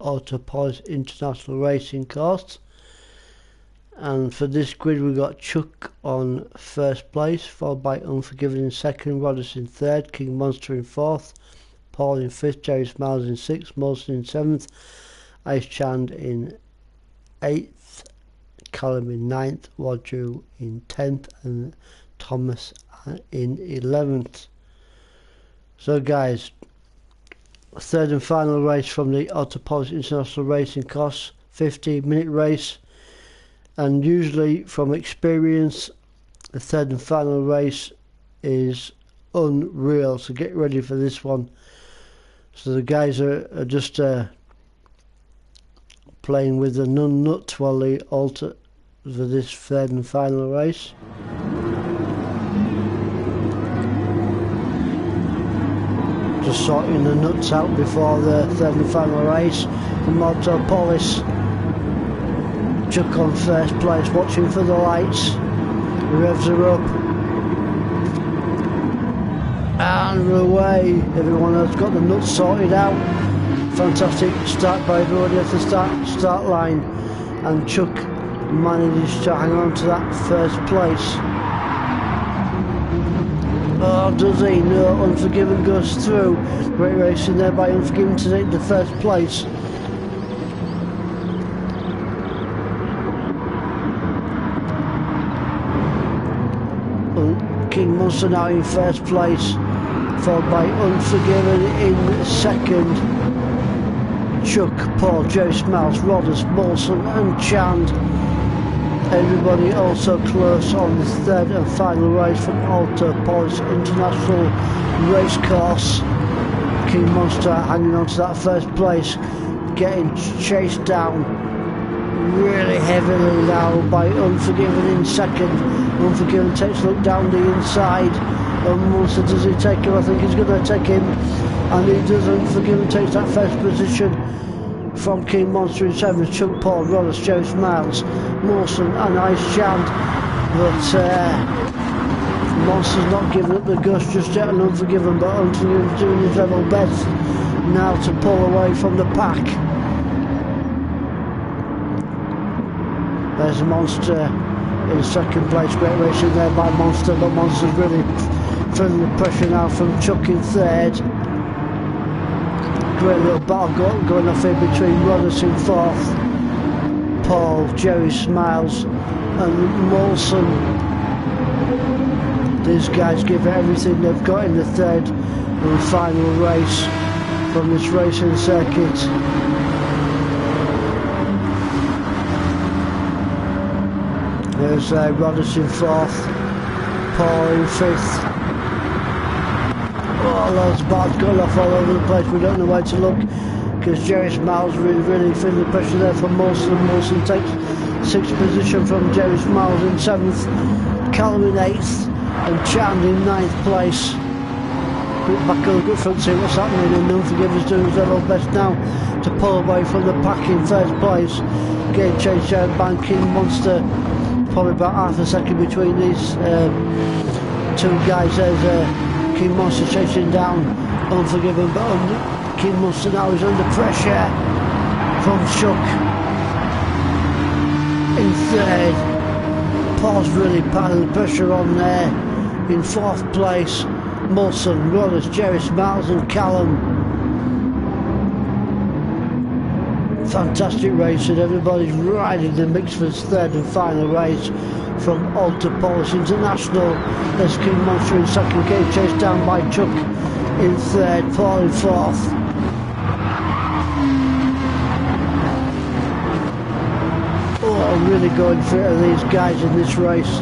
Autopolis International Racing Course. And for this grid we got Chuck on first place, followed by Unforgiven in second, Rodders in third, King Monster in fourth, Paul in fifth, Jerry Smiles in sixth, Molson in seventh, Ice Chand in eighth, Callum in ninth, Roger in 10th, and Thomas in 11th. So guys, third and final race from the Autopolis International Racing Course, 15-minute race. And usually from experience the third and final race is unreal, so get ready for this one. So the guys are just playing with the nut while they alter for this third and final race. Just sorting the nuts out before the third and final race from Autopolis. Chuck on first place, watching for the lights. The revs are up. And we're away. Everyone has got the nuts sorted out. Fantastic start by everybody at the start line. And Chuck manages to hang on to that first place. Oh, does he? No, Unforgiven goes through. Great racing there by Unforgiven to take the first place. King Monster now in first place, followed by Unforgiven in second. Chuck, Paul, Jerry Smiles, Rodders, Molson and Chand. Everybody also close on the third and final race from Autopolis International Racecourse. King Monster hanging on to that first place, getting chased down really heavily now by Unforgiven in second. Unforgiven takes a look down the inside. Monster, does he take him? I think he's going to take him, and he does. Unforgiven takes that first position from King Monster in seventh. Chuck, Paul, Rodders, Joe Smiles, Molson and Ice Chand. But Monster's not giving up the ghost just yet, and Unforgiven, but Unforgiven's doing his level best now to pull away from the pack. There's Monster in second place. Great racing there by Monster, but Monster's really feeling the pressure now from Chuck in third. Great little battle going off here between Rodders in fourth, Paul, Jerry Smiles and Molson. These guys give everything they've got in the third and final race from this racing circuit. There's Rodders in fourth, Paul in fifth. Oh, loads of bars going off all over the place. We don't know where to look because Jerry Smiles really feeling the pressure there from Molson. Molson takes sixth position from Jerry Smiles in seventh, Callum in eighth, and Chand in ninth place. Quick back a look at front, see what's happening, and Unforgiven's doing his level best now to pull away from the pack in first place. Getting chased down by King Monster. Probably about half a second between these two guys. There's King Monster chasing down Unforgiven, but King Monster now is under pressure from Chuck in third. Paul's really piling the pressure on there in fourth place. Molson, Rodders, Jerry Smiles and Callum. Fantastic racing, everybody's riding the mix for this third and final race from Autopolis International. There's King Monster in second, getting chased down by Chuck in third, Paul in fourth. Oh, I'm really going for it, these guys in this race.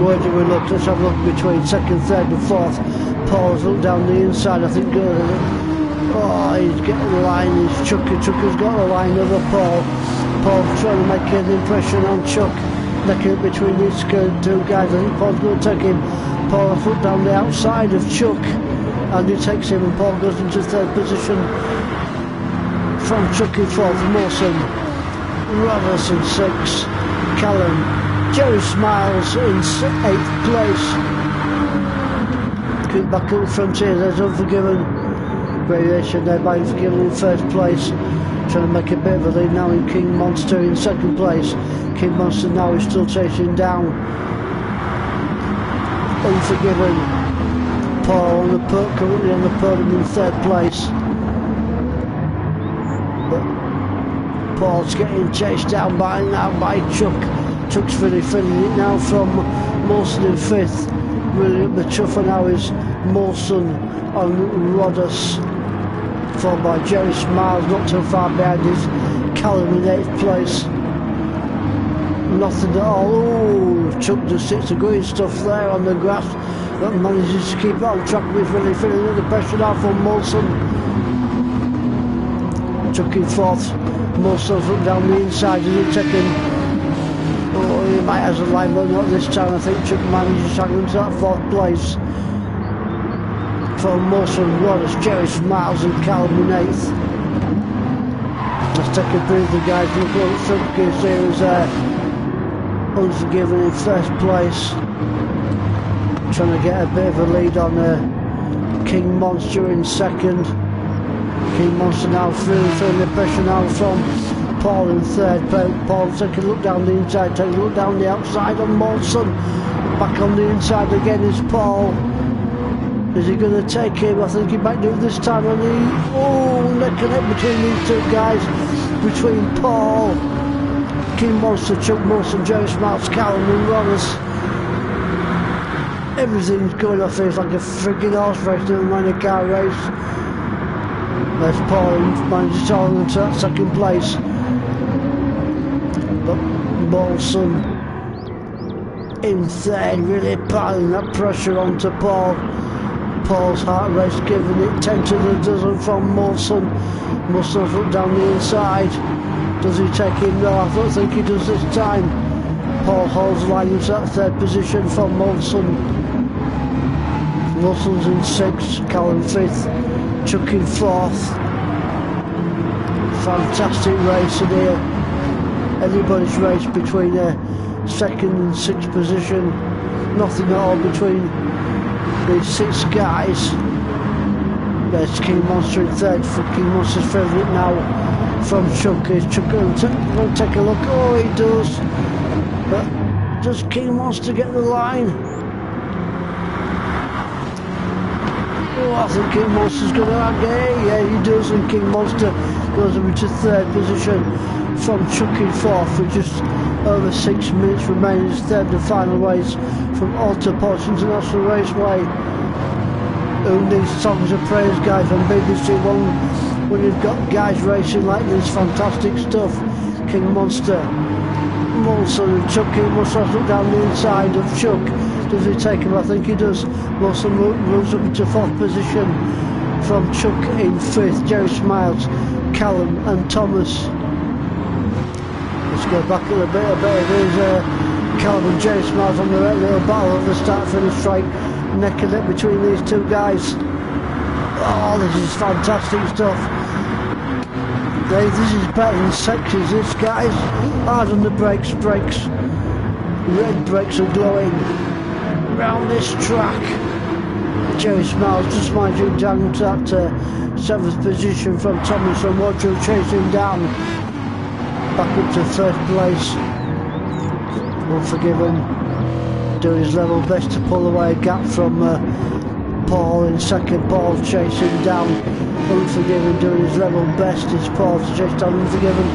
Where do we look? Let's have a look between second, third and fourth. Paul's looked down the inside, I think. Oh, he's getting the line. He's Chucker's got the line over Paul. Paul's trying to make an impression on Chuck. Necking it between these two guys. I think Paul's going to take him. Paul has looked down the outside of Chuck, and he takes him, and Paul goes into third position from Chuck in fourth. Molson, Rodders in sixth, Callum, Jerry Smiles in eighth place. Quick back up the front here. There's Unforgiven. variation there by Unforgiven in first place, trying to make a bit of a lead now in King Monster in second place. King Monster now is still chasing down Unforgiven. Paul on the currently on the podium in third place, but Paul's getting chased down by Chuck. Chuck's really feeling it now from Molson in fifth. Really up the chuffer now is Molson on Rodas, followed by Jerry Smiles, not too far behind is Callum in 8th place. Nothing at all. Ooh, Chuck just sits the green stuff there on the grass, but manages to keep it on track with really feeling the pressure now from Molson. Chuck in 4th, Molson up down the inside, is it taking? Oh, he might have a line, but not this time. I think Chuck manages to hang into that 4th place. From Molson, Rodas, Jerry Smiles and Callum in 8th. Let's take a breather, guys. Look at some kids here is Unforgiven in first place, trying to get a bit of a lead on King Monster in second. King Monster now feeling the pressure now from Paul in third. Paul taking a look down the inside, taking a look down the outside on Molson. Back on the inside again is Paul. Is he going to take him? I think he might do it this time. And neck and neck between these two guys, between Paul, King Monster, Chuck Molson, Jerry Smiles, Callum and Rollers. Everything's going off here. It's like a frigging horse race, never mind a car race. There's Paul and manages to hold into that second place. But Molson in third, really piling that pressure onto Paul. Paul's heart race giving it 10 to the dozen from Molson. Molson's up down the inside. Does he take him? No, I don't think he does this time. Paul holds the line into that third position from Molson. Molson's in 6th, Callum 5th, Chuck in 4th. Fantastic race in here. Everybody's race between 2nd and 6th position. Nothing at all between these 6 guys. There's King Monster in 3rd, for King Monster's favourite now from Chuck. Is Chuck going to take a look? Oh, he does. But does King Monster get the line? Oh, I think King Monster's going to get it. Yeah, he does, and King Monster goes into 3rd position from Chuck in 4th with just over 6 minutes remaining. It's 3rd and final race from Alta Posh International Raceway. Who needs songs of praise, guys, on BBC One when you've got guys racing like this? Fantastic stuff. King Monster, Molson and Chuck. King Monster look down the inside of Chuck. Does he take him? I think he does. Molson moves up into 4th position from Chuck in 5th. Jerry Smiles, Callum and Thomas. Let's go back a little bit. There's Callum and Jerry Smiles on the right little battle at the start finish strike. Neck and neck between these two guys. Oh, this is fantastic stuff. This is better than sections, this, guys. Hard on the brakes. Red brakes are glowing round this track. Jerry Smiles just managing down to that 7th position from Thomas and Roger chasing down. Back up to 3rd place. Unforgiven doing his level best to pull away a gap from Paul in 2nd. Paul chasing down Unforgiven, doing his level best. It's Paul to chase down Unforgiven.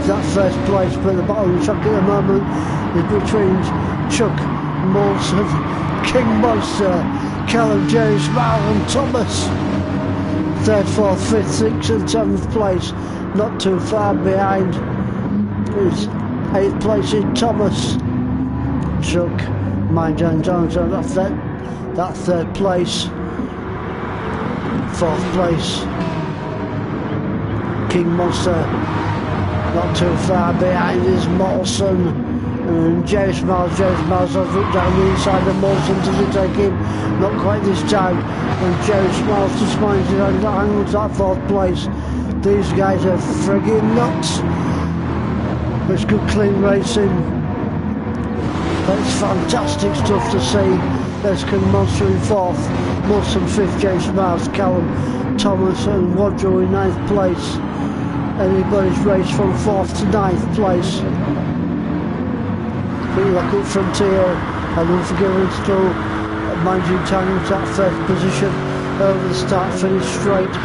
That 1st place, but the bottom of the track at the moment is between Chuck, Molson, King Monster, Callum, Jerry Smiles and Thomas. 3rd, 4th, 5th, 6th and 7th place. Not too far behind is 8th place in Thomas. Chuck, Mind Johnson, that's that 3rd place. 4th place, King Monster. Not too far behind is Molson and Jerry Smiles. Jerry Smiles has looked down the inside of Molson. Does he take him? Not quite this time. And Jerry Smiles just manages to hang on to that 4th place. These guys are frigging nuts. It's good clean racing. That's fantastic stuff to see. There's King Monster in 4th, Molson 5th, Jerry Smiles, Callum Thomas and Wadrow in 9th place. Anybody's race from 4th to 9th place. Pretty lucky up Frontier and Unforgiven still managing time to that 1st position over the start finish straight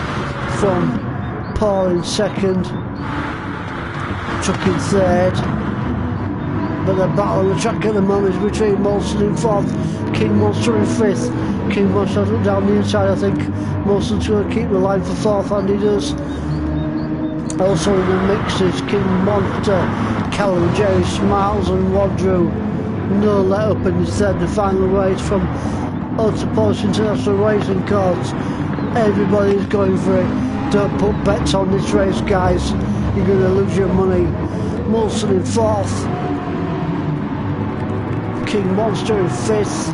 from Paul in 2nd, Chuck in 3rd. But the battle on the track at the moment is between Molson in 4th, King Monster in 5th. King Monster has looked down the inside. I think Molson's going to keep the line for 4th, and he does. Also in the mix is King Monster, Callum, Jerry Smiles and Wadrow. No let up in the 3rd and final race from Autopost International Racing Course. Everybody's going for it. Don't put bets on this race, guys. You're going to lose your money. Molson in 4th. King Monster in 5th.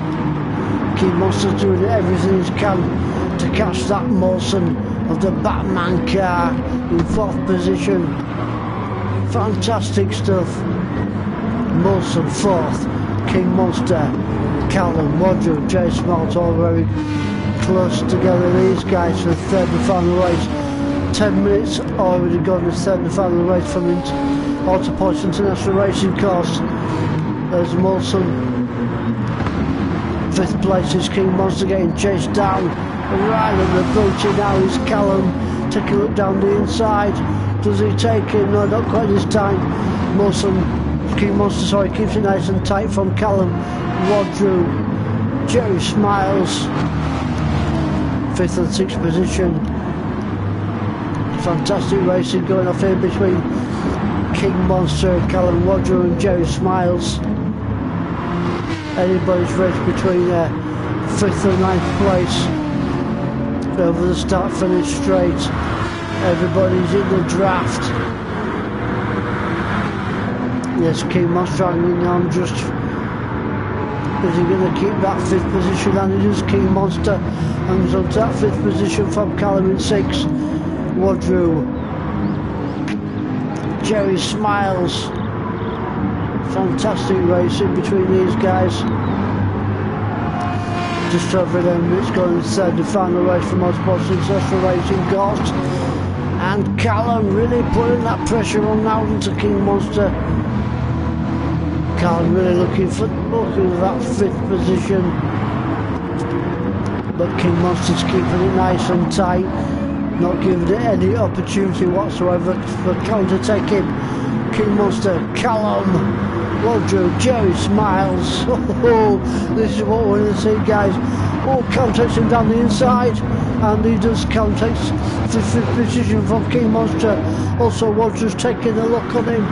King Monster's doing everything he can to catch that Molson of the Batman car in 4th position. Fantastic stuff. Molson 4th. King Monster, Callum, Wadrow, Jay Smart, all very close together. These guys for the 3rd and final race. 10 minutes already gone, the 3rd and final race from Autopost International Racing Course. There's Molson. 5th place is King Monster getting chased down. Right at the booty now is Callum. Take a look down the inside. Does he take him? No, not quite this time. King Monster, sorry, keeps it nice and tight from Callum. Wadrow, Jerry Smiles. 5th and 6th position. Fantastic racing going off here between King Monster, Callum Wadrow and Jerry Smiles. Anybody's race between 5th and 9th place. Over the start finish straight. Everybody's in the draft. Yes, King Monster hanging on just. Is he going to keep that 5th position? And it is. King Monster hangs on to that 5th position from Callum in 6th. Wadrow, Jerry Smiles. Fantastic racing between these guys. Just over 11 minutes gone in the 3rd and final race from Autopost International Racing Course. And Callum really putting that pressure on now into King Monster. Callum really looking for that 5th position. But King Monster's keeping it nice and tight. Not giving it any opportunity whatsoever for Callum to take him. King Monster, Callum, Wadrow, Jerry Smiles. Oh, this is what we're going to see, guys. Oh, Callum takes him down the inside, and he does. Callum takes the 5th position from King Monster. Also, Wadrow's taking a look on him.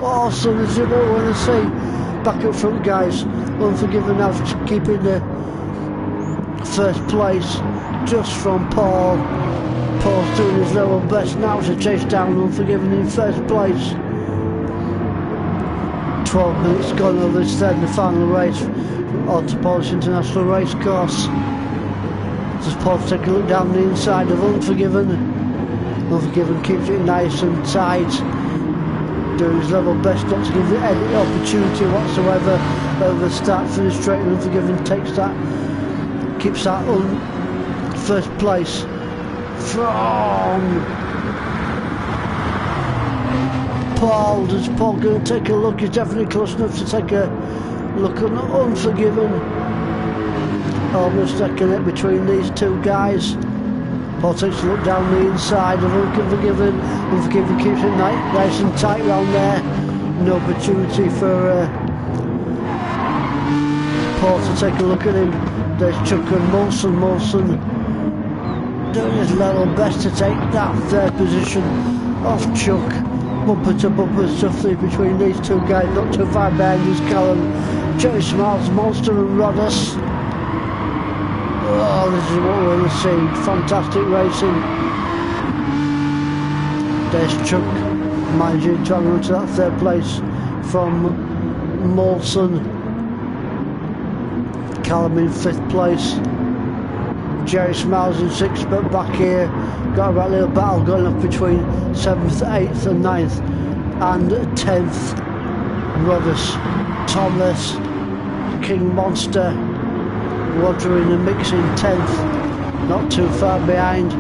Awesome, this is what we're going to see. Back up front, guys. Unforgiven now keeping the 1st place just from Paul. Paul's doing his level best now to chase down Unforgiven in 1st place. 12 minutes gone over this 3rd and final race from Autopost International Race Course. Just Paul to take a look down the inside of Unforgiven. Unforgiven keeps it nice and tight. Doing his level best not to give it any opportunity whatsoever over the start finish straight. And Unforgiven takes that, keeps that on 1st place from Paul. Does Paul going to take a look? He's definitely close enough to take a look at Unforgiven. Almost taking it between these two guys. Paul takes a look down the inside of Unforgiven. Unforgiven keeps it nice and tight round there. No opportunity for Paul to take a look at him. There's Chuck and Molson. Molson doing his level best to take that 3rd position off Chuck. Bumper to bumper stuff between these two guys. Not too far behind is Callum, Jerry Smiles, Monster and Roddus. Oh, this is what we're going to see. Fantastic racing. There's Chuck managing to hang on to that 3rd place from Molson. Callum in 5th place. Jerry Smiles in 6th, but back here got a right little battle going up between 7th, 8th and 9th and 10th. Roddus, Thomas, King Monster, Wadrow in the mix in 10th. not too far behind.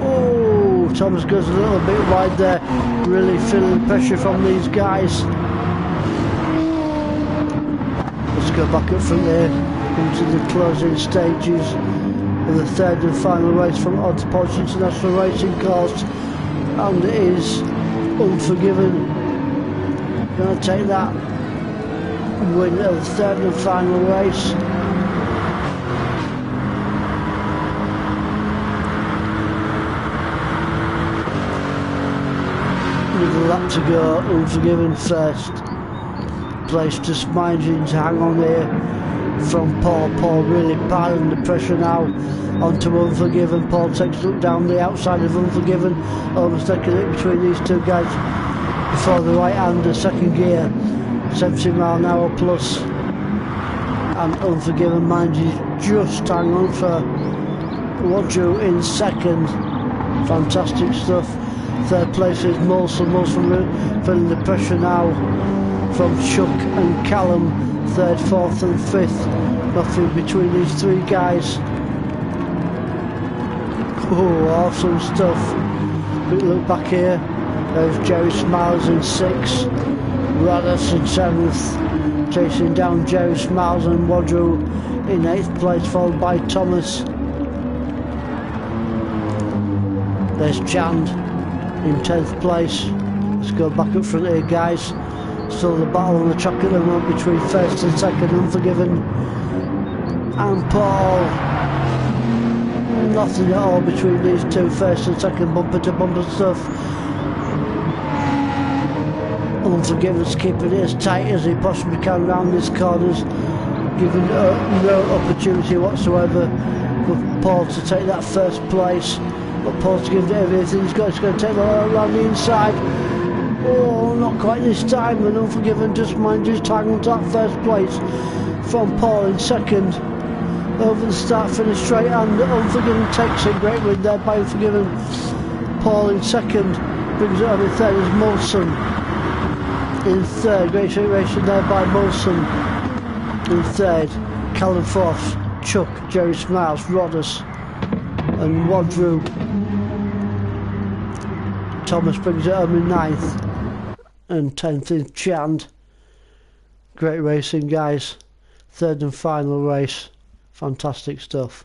Oh, Thomas goes a little bit wide there, really feeling pressure from these guys. Let's go back up from there into the closing stages of the third and final race from Odds Podge International Racing Course, and it is Unforgiven going to take that win of the third and final race. With a lap to go, Unforgiven first place, just managing to hang on there from Paul. Paul really piling the pressure now onto Unforgiven. Paul takes a look down the outside of Unforgiven, almost taking it between these two guys before the right hander, second gear, 70 mile an hour plus, and Unforgiven manages just hang on for Roger in second. Fantastic stuff. Third place is Molson. Molson feeling the pressure now from Chuck and Callum. Third, fourth and fifth. Nothing between these three guys. Oh, awesome stuff. Quick look back here. There's Jerry Smiles in sixth. Radas in seventh. Chasing down Jerry Smiles and Wadrow in eighth place, followed by Thomas. There's Chand in 10th place. Let's go back up front here, guys. Still the battle on the track at the moment between first and second, Unforgiven and Paul. Nothing at all between these two, first and second, bumper to bumper stuff. Unforgiven's keeping it as tight as he possibly can around these corners, giving no opportunity whatsoever for Paul to take that first place. But Paul's given it everything he's got. He's going to take the line around the inside. Oh, not quite this time, and Unforgiven just manages to hang on to that first place from Paul in second. Over the start finish straight, and Unforgiven takes it. Great win there by Unforgiven. Paul in second, brings it on in third is Molson in third. Great racing there by Molson in third. Callum fourth, Chuck, Jerry Smiles, Rodders and Wadrow. Thomas brings it home in ninth, and 10th is Chand. Great racing, guys. Third and final race. Fantastic stuff.